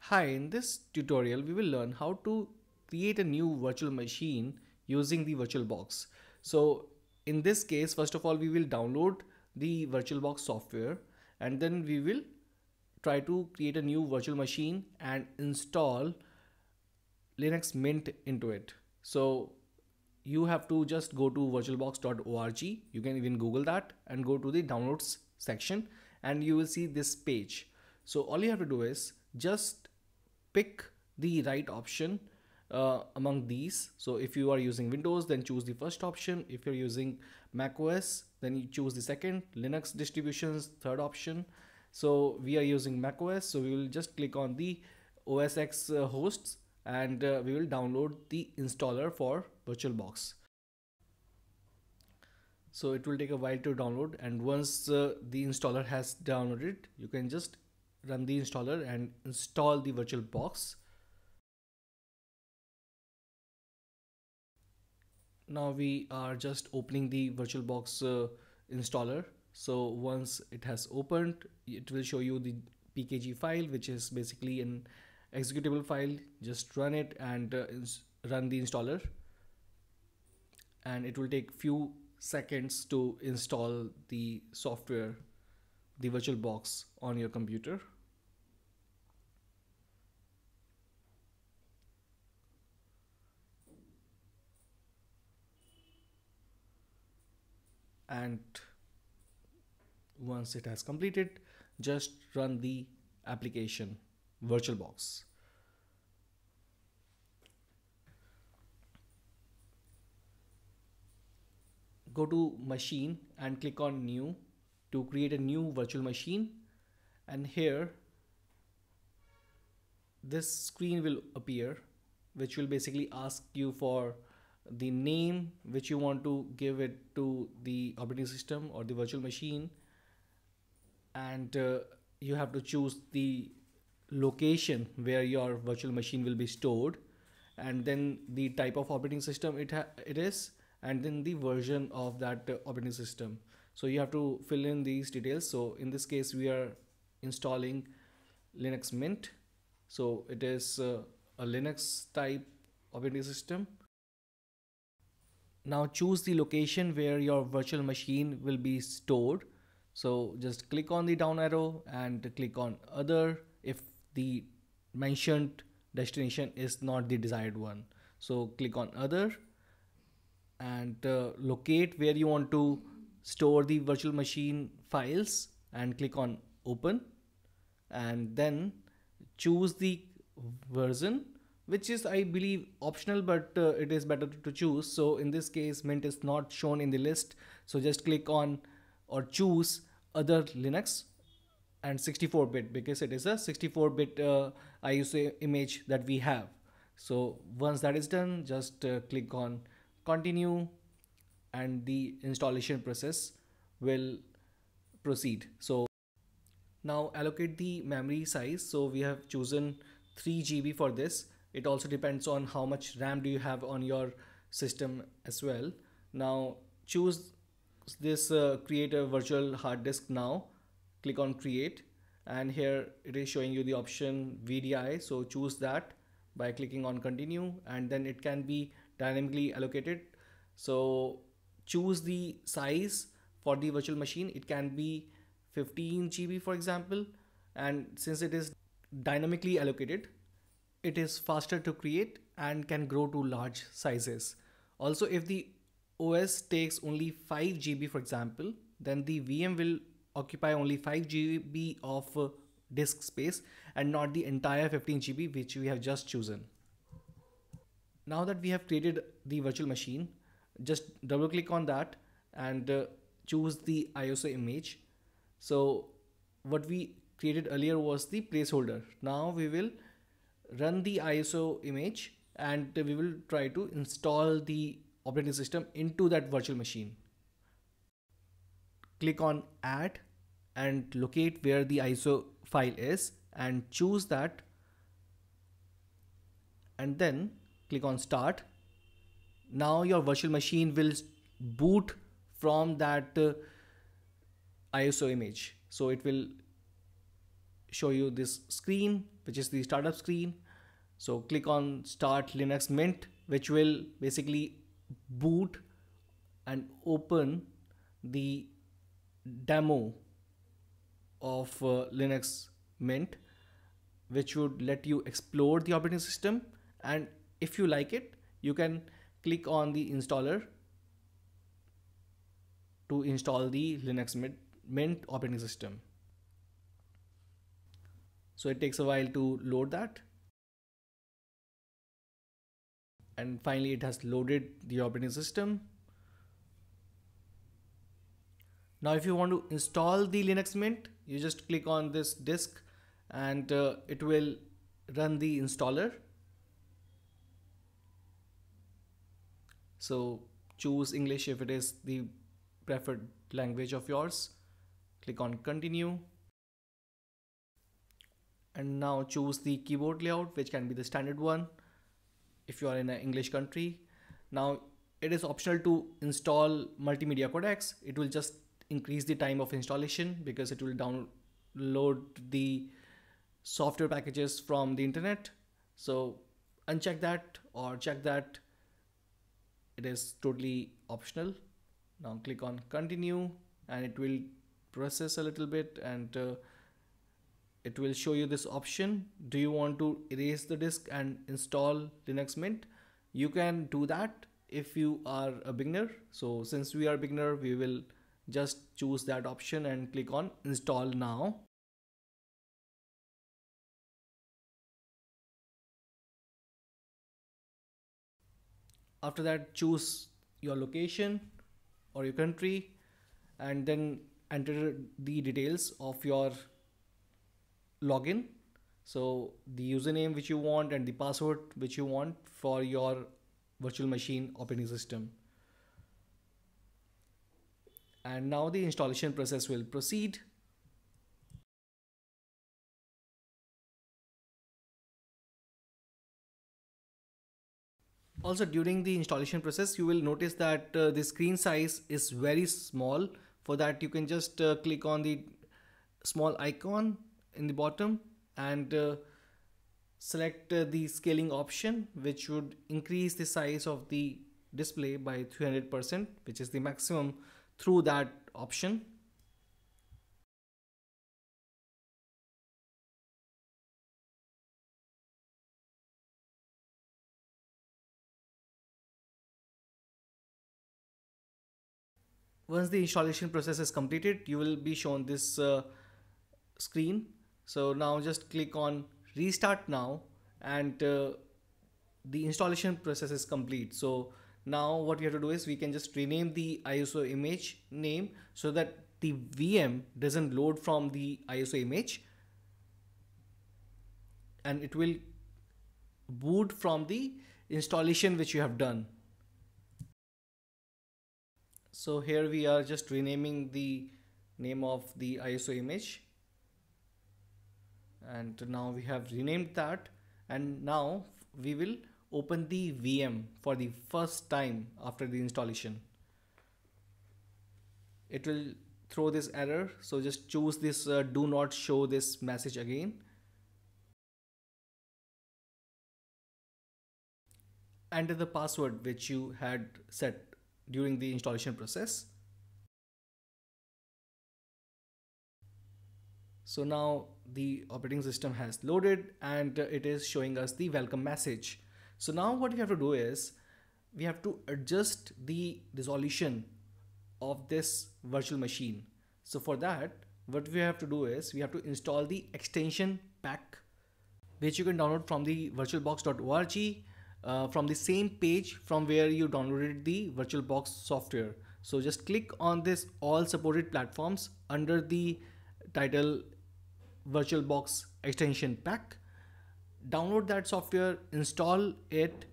Hi, in this tutorial we will learn how to create a new virtual machine using the VirtualBox. So in this case, first of all, we will download the VirtualBox software and then we will try to create a new virtual machine and install Linux Mint into it. So you have to just go to virtualbox.org. You can even Google that and go to the downloads section and you will see this page. So all you have to do is just pick the right option among these. So if you are using Windows, then choose the first option. If you're using Mac OS, then you choose the second. Linux distributions, third option. So we are using Mac OS, so we will just click on the OS X hosts and we will download the installer for VirtualBox. So it will take a while to download, and once the installer has downloaded, you can just run the installer and install the VirtualBox. Now we are just opening the VirtualBox installer. So once it has opened, it will show you the pkg file, which is basically an executable file. Just run it and run the installer, and it will take few seconds to install the software, the VirtualBox, on your computer. And once it has completed, just run the application VirtualBox. Go to machine and click on new to create a new virtual machine, and here this screen will appear, which will basically ask you for the name which you want to give it to the operating system or the virtual machine, and you have to choose the location where your virtual machine will be stored, and then the type of operating system it is, and then the version of that operating system. So you have to fill in these details. So in this case we are installing Linux Mint, so it is a Linux type operating system. Now choose the location where your virtual machine will be stored. So just click on the down arrow and click on other if the mentioned destination is not the desired one. So click on other and locate where you want to store the virtual machine files and click on open, and then choose the version, which is I believe optional, but it is better to choose. So in this case Mint is not shown in the list, so just click on or choose other Linux and 64-bit, because it is a 64-bit ISO image that we have. So once that is done, just click on continue and the installation process will proceed. So now allocate the memory size. So we have chosen 3 GB for this. It also depends on how much RAM do you have on your system as well. Now choose this create a virtual hard disk. Now click on create, and here it is showing you the option VDI. So choose that by clicking on continue, and then it can be dynamically allocated. So choose the size for the virtual machine. It can be 15 GB for example, and since it is dynamically allocated, it is faster to create and can grow to large sizes. Also, if the OS takes only 5 GB for example, then the VM will occupy only 5 GB of disk space and not the entire 15 GB which we have just chosen. Now that we have created the virtual machine, just double click on that and choose the ISO image. So what we created earlier was the placeholder. Now we will run the ISO image and we will try to install the operating system into that virtual machine. Click on add and locate where the ISO file is and choose that, and then click on start. Now your virtual machine will boot from that ISO image. So it will show you this screen, which is the startup screen. So click on Start Linux Mint, which will basically boot and open the demo of Linux Mint, which would let you explore the operating system. And if you like it, you can click on the installer to install the Linux Mint operating system. So it takes a while to load that. And finally it has loaded the operating system. Now if you want to install the Linux Mint, you just click on this disk and it will run the installer. So choose English if it is the preferred language of yours. Click on continue. And now choose the keyboard layout, which can be the standard one if you are in an English country. Now it is optional to install multimedia codecs. It will just increase the time of installation because it will download the software packages from the internet. So uncheck that or check that. It is totally optional. Now click on continue and it will process a little bit, and it will show you this option. Do you want to erase the disk and install Linux Mint? You can do that if you are a beginner. So since we are beginner, we will just choose that option and click on install now. After that, choose your location or your country and then enter the details of your login. So the username which you want and the password which you want for your virtual machine operating system. And now the installation process will proceed. Also during the installation process, you will notice that the screen size is very small. For that, you can just click on the small icon in the bottom and select the scaling option, which would increase the size of the display by 300%, which is the maximum through that option. Once the installation process is completed, you will be shown this screen. So now just click on restart now, and the installation process is complete. So now what we have to do is we can just rename the ISO image name so that the VM doesn't load from the ISO image, and it will boot from the installation which you have done. So here we are just renaming the name of the ISO image, and now we have renamed that, and now we will open the VM for the first time after the installation. It will throw this error, so just choose this do not show this message again. Enter the password which you had set during the installation process. So now the operating system has loaded and it is showing us the welcome message. So now what we have to do is we have to adjust the resolution of this virtual machine. So for that, what we have to do is we have to install the extension pack, which you can download from the virtualbox.org, from the same page from where you downloaded the VirtualBox software. So just click on this all supported platforms under the title VirtualBox extension pack. Download that software, install it,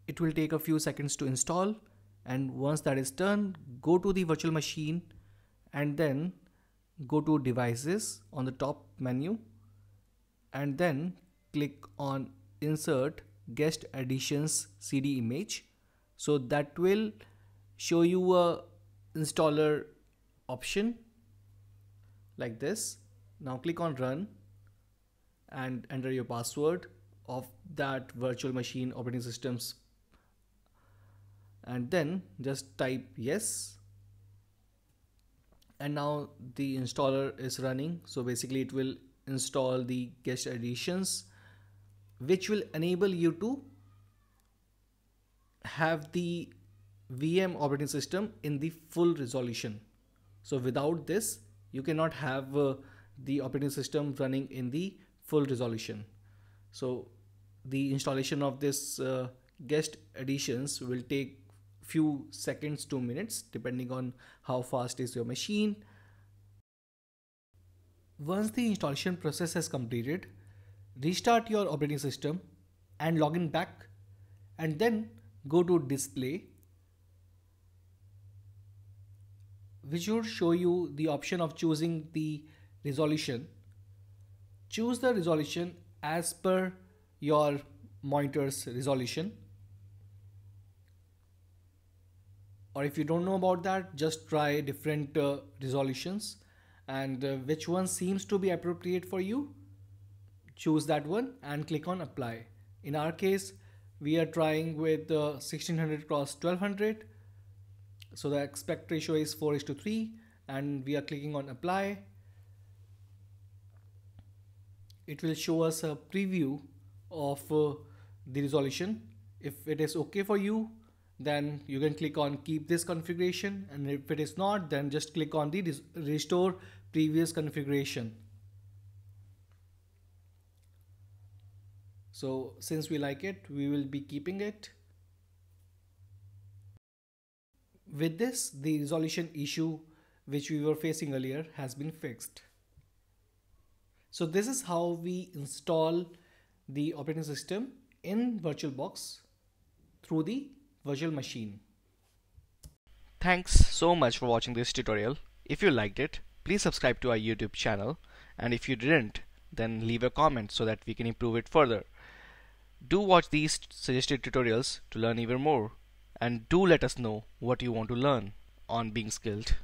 it will take a few seconds to install, and once that is done, go to the virtual machine and then go to devices on the top menu and then click on insert guest additions CD image. So that will show you a installer option like this. Now click on run and enter your password of that virtual machine operating systems, and then just type yes. And now the installer is running. So basically it will install the guest additions, which will enable you to have the VM operating system in the full resolution. So without this, you cannot have the operating system running in the full resolution. So the installation of this guest additions will take few seconds to minutes depending on how fast is your machine. Once the installation process has completed, restart your operating system and log in back, and then go to display, which will show you the option of choosing the resolution. Choose the resolution as per your monitor's resolution, or if you don't know about that, just try different resolutions, and which one seems to be appropriate for you, choose that one and click on apply. In our case, we are trying with 1600 cross 1200, so the aspect ratio is 4:3, and we are clicking on apply. It will show us a preview of the resolution. If it is okay for you, then you can click on keep this configuration, and if it is not, then just click on the restore previous configuration. So since we like it, we will be keeping it. With this, the resolution issue which we were facing earlier has been fixed. So this is how we install the operating system in VirtualBox through the virtual machine. Thanks so much for watching this tutorial. If you liked it, please subscribe to our YouTube channel, and if you didn't, then leave a comment so that we can improve it further. Do watch these suggested tutorials to learn even more, and do let us know what you want to learn on Being Skilled.